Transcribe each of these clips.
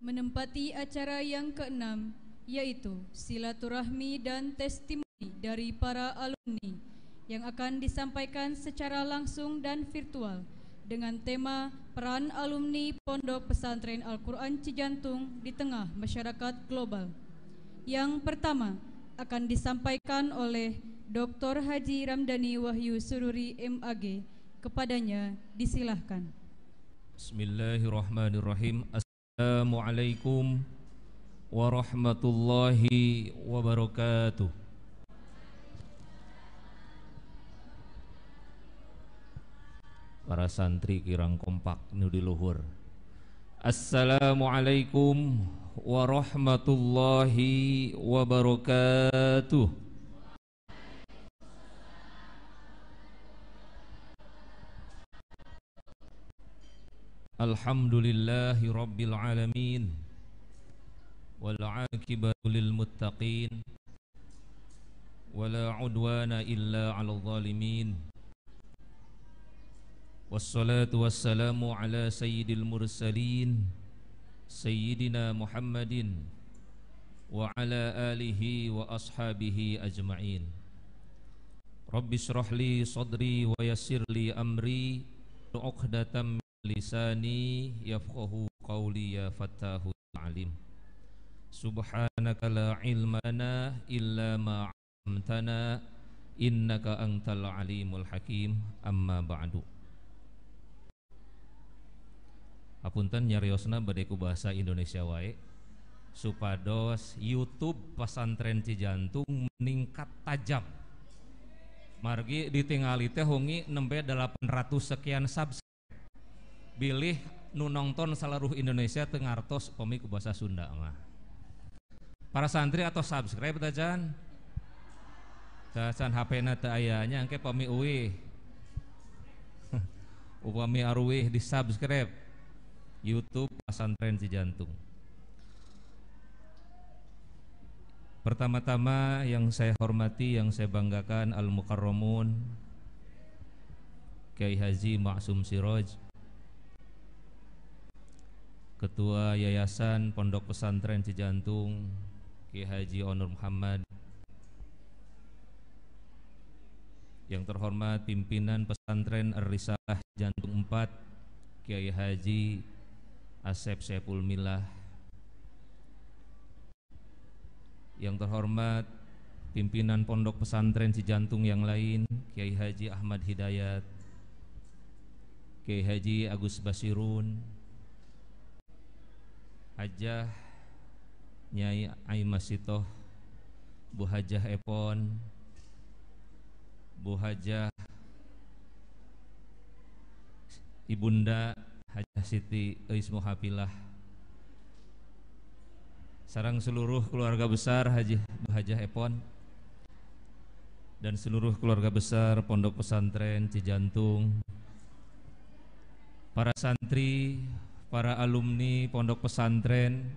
menempati acara yang keenam, yaitu silaturahmi dan testimoni dari para alumni yang akan disampaikan secara langsung dan virtual dengan tema peran alumni Pondok Pesantren Al-Quran Cijantung di tengah masyarakat global. Yang pertama akan disampaikan oleh Dr. Haji Ramdhani Wahyu Sururi MAG. Kepadanya disilahkan. Bismillahirrahmanirrahim. Assalamualaikum warahmatullahi wabarakatuh. Para santri kirang kompak nu di luhur. Assalamualaikum warahmatullahi wabarakatuh. Alhamdulillahi rabbil alamin wal aqibatu lil muttaqin wala udwana illa 'alal zalimin. Wassalatu wassalamu ala sayyidil mursalin sayyidina Muhammadin wa ala alihi wa ashabihi ajma'in. Rabbi shrah li sadri wa yassir li amri 'uqdatam lisani yafqahu qawli ya fattahu alim. Subhanaka la ilmana illa ma 'allamtana innaka antal alimul hakim. Amma ba'du. Hapunten nyariosna bade ku bahasa Indonesia wae supados YouTube Pesantren Cijantung meningkat tajam. Margi ditingali teh hongi nembe 800 sekian subscribe. Bilih nu nonton seluruh Indonesia teu ngartos upami ku bahasa Sunda mah. Para santri atau subscribe tajan. Tajan HP-na teu aya nya engke pami uwih. Upami aruwih di subscribe YouTube Pesantren Cijantung. Pertama-tama yang saya hormati, yang saya banggakan Al-Mukarramun Kiai Haji Ma'sum Siraj, Ketua Yayasan Pondok Pesantren Cijantung Kiai Haji Onur Muhammad, yang terhormat pimpinan pesantren Ar-Risalah Cijantung 4 Kiai Haji Asep Saiful Milah, yang terhormat pimpinan Pondok Pesantren Cijantung yang lain Kiai Haji Ahmad Hidayat, Kiai Haji Agus Basirun, Hajah Nyai Aimasitoh, Bu Hajah Epon, Bu Hajah Ibunda Hajah Siti Eis Muhafilah, sareng seluruh keluarga besar Bu Hajah Epon dan seluruh keluarga besar Pondok Pesantren Cijantung, para santri, para alumni pondok pesantren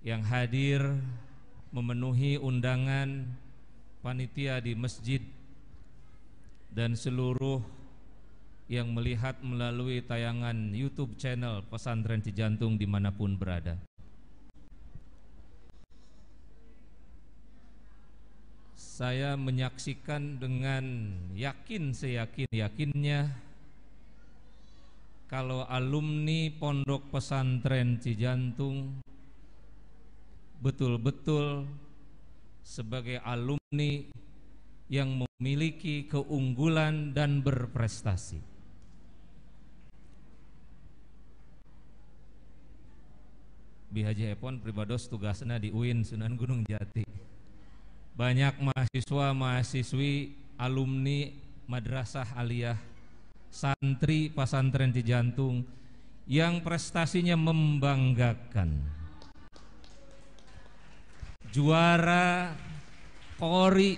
yang hadir memenuhi undangan panitia di masjid dan seluruh yang melihat melalui tayangan YouTube channel Pesantren Cijantung dimanapun berada. Saya menyaksikan dengan yakin seyakin-yakinnya kalau alumni Pondok Pesantren Cijantung betul-betul sebagai alumni yang memiliki keunggulan dan berprestasi. Bi Haji Epon pribados tugasna di UIN Sunan Gunung Jati. Banyak mahasiswa-mahasiswi alumni Madrasah Aliyah santri Pesantren Cijantung yang prestasinya membanggakan. Juara Kori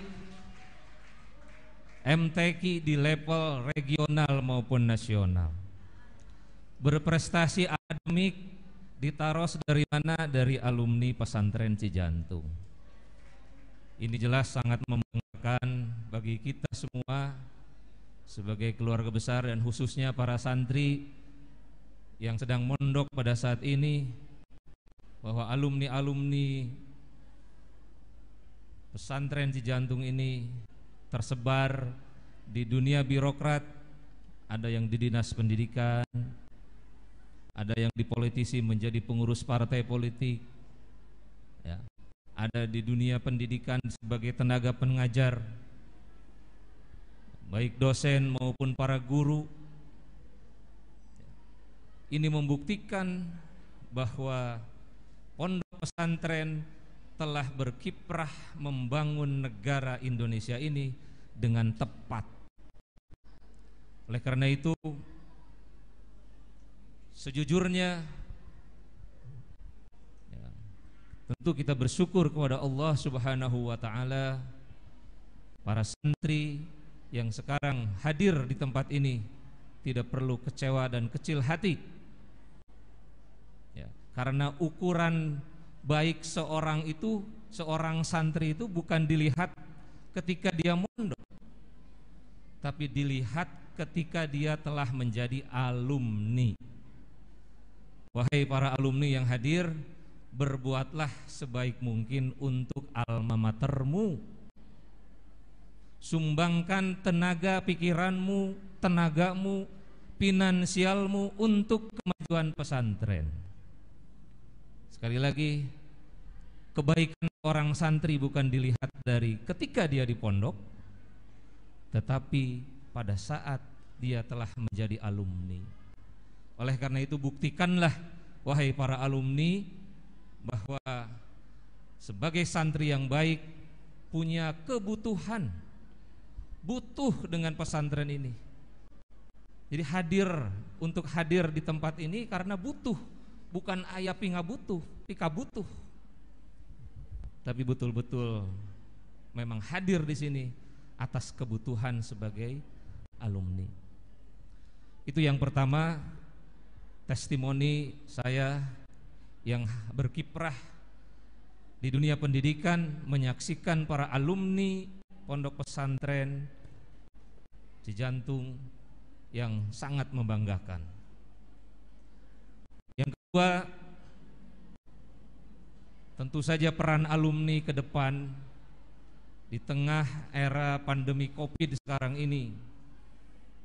MTQ di level regional maupun nasional. Berprestasi akademik ditaros dari mana? Dari alumni Pesantren Cijantung. Ini jelas sangat membanggakan bagi kita semua sebagai keluarga besar dan khususnya para santri yang sedang mondok pada saat ini, bahwa alumni-alumni pesantren Cijantung ini tersebar di dunia birokrat, ada yang di dinas pendidikan, ada yang di politisi menjadi pengurus partai politik, ya, ada di dunia pendidikan sebagai tenaga pengajar, baik dosen maupun para guru. Ini membuktikan bahwa pondok pesantren telah berkiprah membangun negara Indonesia ini dengan tepat. Oleh karena itu, sejujurnya ya, tentu kita bersyukur kepada Allah Subhanahu wa ta'ala. Para santri yang sekarang hadir di tempat ini tidak perlu kecewa dan kecil hati ya, karena ukuran baik seorang santri itu bukan dilihat ketika dia mondok, tapi dilihat ketika dia telah menjadi alumni. Wahai para alumni yang hadir, berbuatlah sebaik mungkin untuk alma matermu. Sumbangkan tenaga pikiranmu, tenagamu, finansialmu untuk kemajuan pesantren. Sekali lagi, kebaikan orang santri bukan dilihat dari ketika dia di pondok, tetapi pada saat dia telah menjadi alumni. Oleh karena itu, buktikanlah wahai para alumni bahwa sebagai santri yang baik punya kebutuhan, butuh dengan pesantren ini. Jadi untuk hadir di tempat ini karena butuh, bukan ayah pinga butuh, pika butuh, tapi betul-betul memang hadir di sini atas kebutuhan sebagai alumni. Itu yang pertama, testimoni saya yang berkiprah di dunia pendidikan, menyaksikan para alumni pondok pesantren Cijantung yang sangat membanggakan. Yang kedua, tentu saja peran alumni ke depan di tengah era pandemi Covid sekarang ini.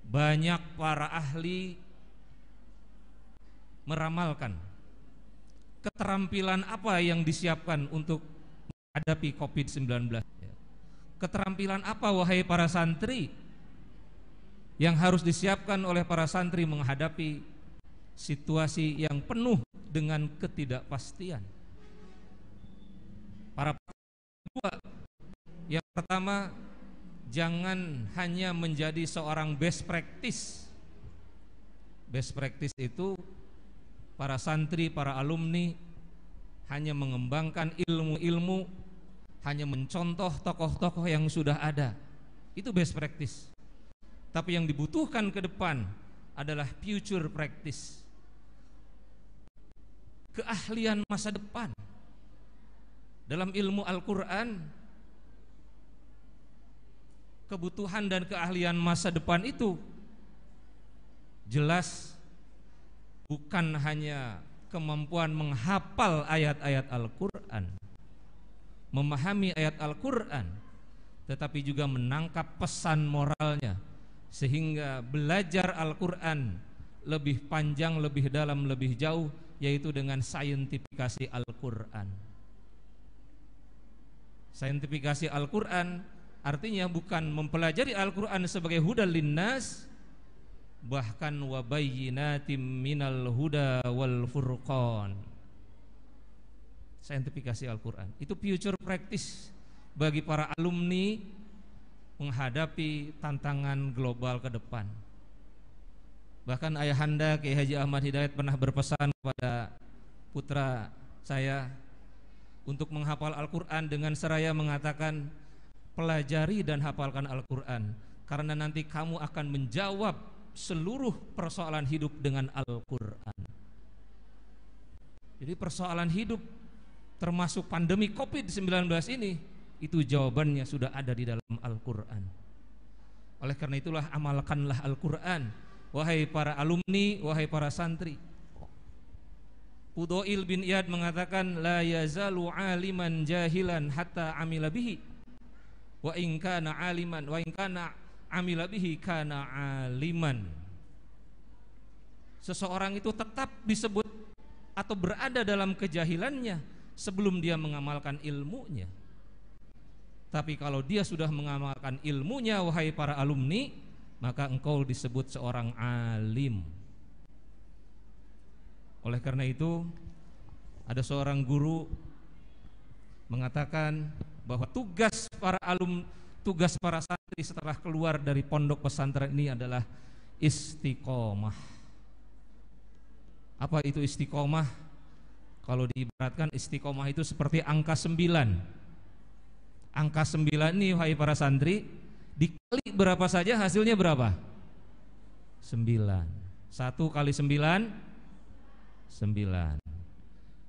Banyak para ahli meramalkan keterampilan apa yang disiapkan untuk menghadapi Covid-19. Keterampilan apa wahai para santri yang harus disiapkan oleh para santri menghadapi situasi yang penuh dengan ketidakpastian? Para kedua, yang pertama, jangan hanya menjadi seorang best practice. Best practice itu para santri, para alumni hanya mengembangkan ilmu-ilmu, hanya mencontoh tokoh-tokoh yang sudah ada. Itu best practice. Tapi yang dibutuhkan ke depan adalah future practice, keahlian masa depan. Dalam ilmu Al-Quran, kebutuhan dan keahlian masa depan itu jelas bukan hanya kemampuan menghafal ayat-ayat Al-Quran, memahami ayat Al-Quran, tetapi juga menangkap pesan moralnya, sehingga belajar Al-Quran lebih panjang, lebih dalam, lebih jauh, yaitu dengan saintifikasi Al-Quran. Saintifikasi Al-Quran artinya bukan mempelajari Al-Quran sebagai hudal linnas, bahkan wabayyinatim minal huda wal furqan. Saintifikasi Al-Quran itu future practice bagi para alumni menghadapi tantangan global ke depan. Bahkan ayahanda Kiai Haji Ahmad Hidayat pernah berpesan kepada putra saya untuk menghafal Al-Quran dengan seraya mengatakan, pelajari dan hafalkan Al-Quran, karena nanti kamu akan menjawab seluruh persoalan hidup dengan Al-Quran. Jadi persoalan hidup termasuk pandemi Covid-19 ini, itu jawabannya sudah ada di dalam Al-Quran. Oleh karena itulah amalkanlah Al-Quran, wahai para alumni, wahai para santri. Fudail bin Iyad mengatakan, la yazalu aliman jahilan hatta amila bihi, wa in kana aliman, wa in kana amila bihi kana aliman. Seseorang itu tetap disebut atau berada dalam kejahilannya sebelum dia mengamalkan ilmunya. Tapi kalau dia sudah mengamalkan ilmunya, wahai para alumni, maka engkau disebut seorang alim. Oleh karena itu, ada seorang guru mengatakan bahwa tugas para santri setelah keluar dari pondok pesantren ini adalah istiqomah. Apa itu istiqomah? Kalau diibaratkan, istiqomah itu seperti angka 9. Angka 9 ini, wahai para santri, dikali berapa saja hasilnya berapa? 9. 1 kali 9 9.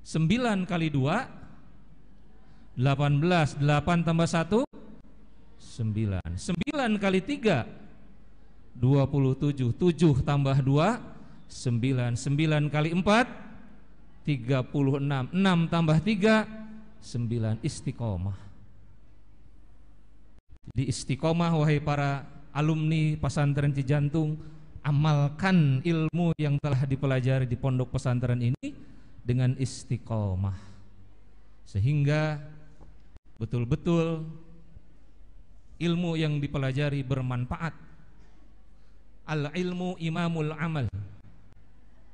9 kali 2 18. 8 tambah 1 9. 9 kali 3 27. 7 tambah 2 9. 9 kali 4 36. 6 tambah 3 9. Istiqomah. Jadi istiqomah, wahai para alumni pesantren Cijantung, amalkan ilmu yang telah dipelajari di pondok pesantren ini dengan istiqomah, sehingga betul-betul ilmu yang dipelajari bermanfaat. Al ilmu imamul amal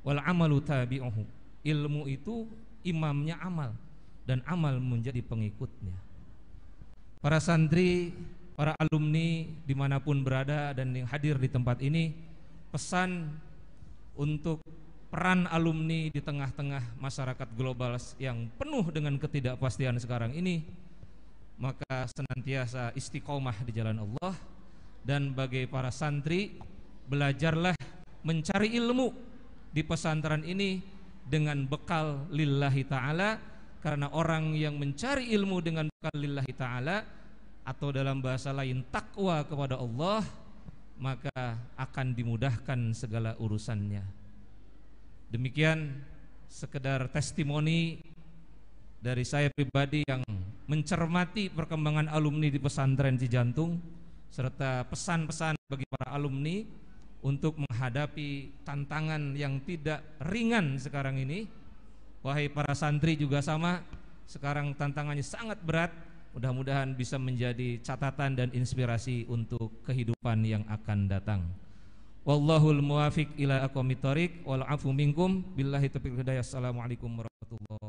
wal amalu tabi'uhu. Ilmu itu imamnya amal dan amal menjadi pengikutnya. Para santri, para alumni dimanapun berada dan yang hadir di tempat ini, pesan untuk peran alumni di tengah-tengah masyarakat global yang penuh dengan ketidakpastian sekarang ini, maka senantiasa istiqomah di jalan Allah. Dan bagi para santri, belajarlah mencari ilmu di pesantren ini dengan bekal lillahi ta'ala, karena orang yang mencari ilmu dengan bekal lillahi ta'ala, atau dalam bahasa lain takwa kepada Allah, maka akan dimudahkan segala urusannya. Demikian sekedar testimoni dari saya pribadi yang mencermati perkembangan alumni di pesantren Cijantung, serta pesan-pesan bagi para alumni untuk menghadapi tantangan yang tidak ringan sekarang ini. Wahai para santri juga sama, sekarang tantangannya sangat berat. Mudah-mudahan bisa menjadi catatan dan inspirasi untuk kehidupan yang akan datang. Wallahul muwafiq ila aqwamit thoriq wal afu minkum billahi taufiq hidayah. Assalamualaikum warahmatullahi wabarakatuh.